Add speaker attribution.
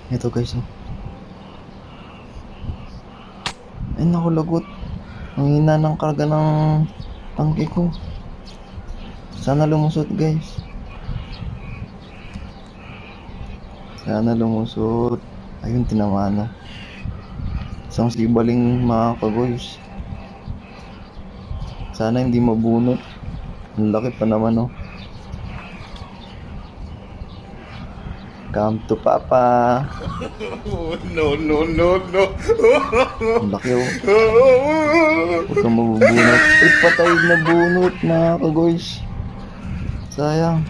Speaker 1: Ito guys, oh. Ay naku, lagot. Ang hina ng karga ng tangke ko. Sana lumusot guys. Sana lumusot. Ayun, tinamaan, no. Isang sibaling mga kagoys. Sana hindi mabunot. Ang laki pa naman, no. Come to Papa.
Speaker 2: No, no, no, no.
Speaker 1: Ang laki, oh. Huwag kang mabubunot. Ay, patay na bunot mga kagoys. Sayang.